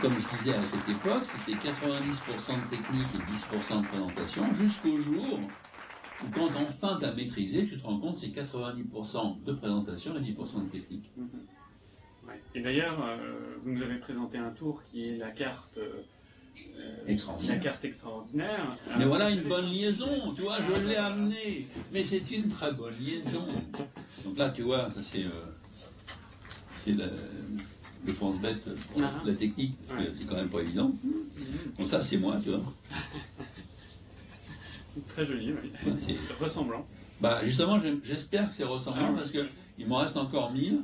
comme je disais à cette époque, c'était 90% de technique et 10% de présentation, jusqu'au jour où quand enfin tu as maîtrisé, tu te rends compte que c'est 90% de présentation et 10% de technique. Ouais. Et d'ailleurs, vous nous avez présenté un tour qui est la carte extraordinaire. Mais voilà une bonne liaison, tu vois, je l'ai amené, mais c'est une très bonne liaison. Donc là, tu vois, ça c'est le pense-bête pour la technique, parce que c'est quand même pas évident. Donc ça, c'est moi, tu vois. Très joli, oui. Ouais, ressemblant. Bah justement, j'espère que c'est ressemblant, parce qu'il m'en reste encore 1000.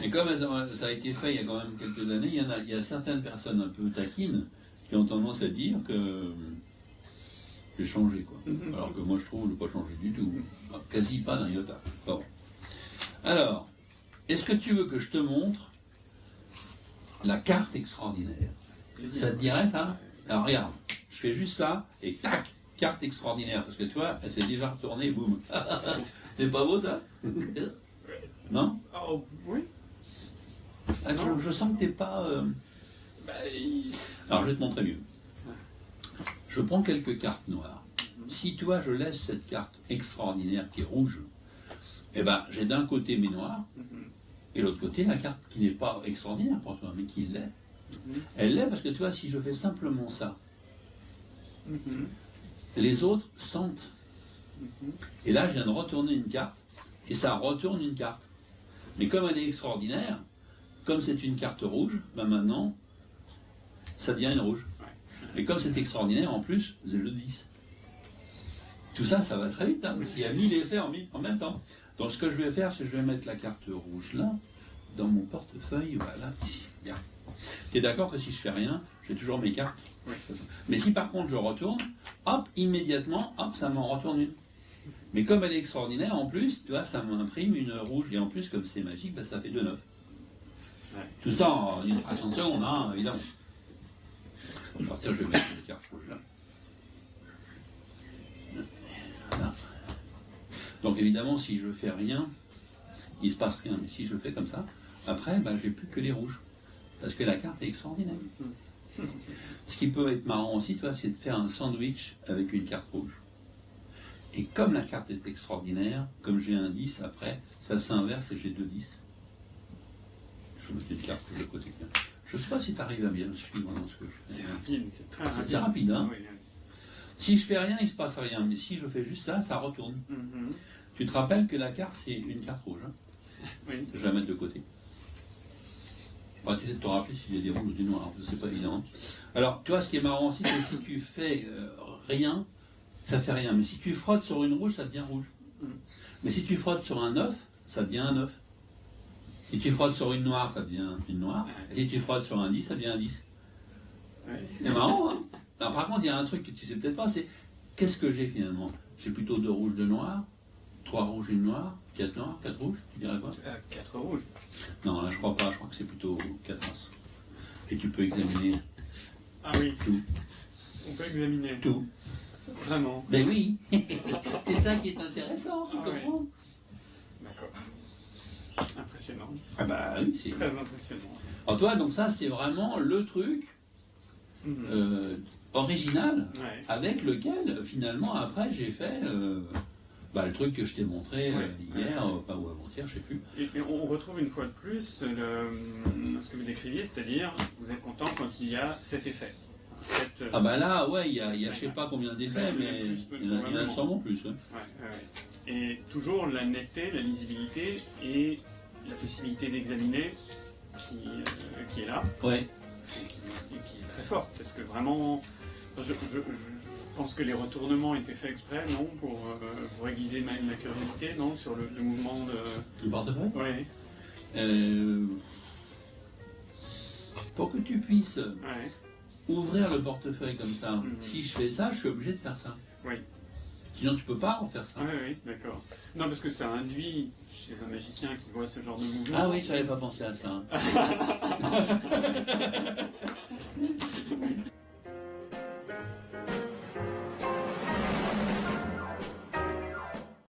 Et comme ça a été fait il y a quand même quelques années, il y a certaines personnes un peu taquines qui ont tendance à dire que j'ai changé, quoi. Alors que moi je trouve que je n'ai pas changé du tout. Quasi pas d'un iota. Bon. Alors, est-ce que tu veux que je te montre la carte extraordinaire? Ça te dirait ça? Alors regarde, je fais juste ça et tac, carte extraordinaire. Parce que tu vois, elle s'est déjà retournée, boum. C'est pas beau ça? Non? Oh, oui. Ah, je sens que t'es pas... Alors je vais te montrer mieux. Je prends quelques cartes noires. Si toi je laisse cette carte extraordinaire qui est rouge, eh ben j'ai d'un côté mes noirs, et l'autre côté la carte qui n'est pas extraordinaire pour toi, mais qui l'est. Elle l'est parce que tu vois, si je fais simplement ça, les autres sentent. Et là je viens de retourner une carte, et ça retourne une carte. Mais comme elle est extraordinaire, comme c'est une carte rouge, ben maintenant, ça devient une rouge. Et comme c'est extraordinaire, en plus, c'est le 10. Tout ça, ça va très vite, hein, parce qu'il y a 1000 effets en même temps. Donc ce que je vais faire, c'est que je vais mettre la carte rouge là, dans mon portefeuille, voilà, ici. Bien. Tu es d'accord que si je fais rien, j'ai toujours mes cartes? Oui. Mais si par contre je retourne, hop, immédiatement, hop, ça m'en retourne une. Mais comme elle est extraordinaire, en plus, tu vois, ça m'imprime une rouge. Et en plus, comme c'est magique, ben, ça fait 2 9. Tout ça en une fraction de seconde, hein, évidemment. Bon, à partir, je vais mettre une carte rouge là. Voilà. Donc évidemment, si je fais rien, il se passe rien. Mais si je fais comme ça, après, ben, j'ai plus que les rouges. Parce que la carte est extraordinaire. Ce qui peut être marrant aussi, tu vois, c'est de faire un sandwich avec une carte rouge. Et comme la carte est extraordinaire, comme j'ai un 10, après, ça s'inverse et j'ai 2 10. Je mets une carte de côté. Je ne sais pas si tu arrives à bien suivre dans ce que je fais. C'est rapide, c'est très rapide. C'est rapide, hein? Oui. Si je fais rien, il ne se passe rien. Mais si je fais juste ça, ça retourne. Tu te rappelles que la carte, c'est une carte rouge. Hein? Oui. Je vais la mettre de côté. On va essayer de te rappeler s'il y a des rouges ou des noirs. C'est pas évident. Alors, tu vois, ce qui est marrant aussi, c'est que si tu fais rien, ça fait rien. Mais si tu frottes sur une rouge, ça devient rouge. Mais si tu frottes sur un 9, ça devient un 9. Si tu frottes sur une noire, ça devient une noire. Et si tu frottes sur un 10, ça devient un 10. C'est marrant, hein? Alors, par contre, il y a un truc que tu sais peut-être pas, c'est qu'est-ce que j'ai finalement? J'ai plutôt 2 rouges, 2 noirs, 3 rouges, 1 noire, 4 noirs, 4 rouges, tu dirais quoi? 4 rouges. Non, là je crois pas, je crois que c'est plutôt 4 as. Et tu peux examiner. Ah oui. Tout. On peut examiner. Tout. Vraiment. Ben oui. C'est ça qui est intéressant, tu comprends? Oui. D'accord. Impressionnant. Ah bah oui, c'est très impressionnant. Alors toi, donc ça c'est vraiment le truc original avec lequel finalement après j'ai fait le truc que je t'ai montré hier, ou avant-hier, je sais plus. Et on retrouve une fois de plus ce que vous décriviez, c'est-à-dire vous êtes content quand il y a cet effet. Ah bah là, ouais, il y a je sais pas combien d'effets, mais il y en a sûrement plus. Et toujours la netteté, la lisibilité et la possibilité d'examiner qui est là. Ouais. Et qui est très forte, parce que vraiment, je pense que les retournements étaient faits exprès, non, pour aiguiser ma curiosité, non, sur le mouvement de... Du portefeuille? Oui. Pour que tu puisses ouvrir le portefeuille comme ça, si je fais ça, je suis obligé de faire ça. Oui. Sinon, tu peux pas en faire ça. Oui, d'accord. Non, parce que ça induit chez un magicien qui voit ce genre de mouvement. Ah oui, je n'avais pas pensé à ça.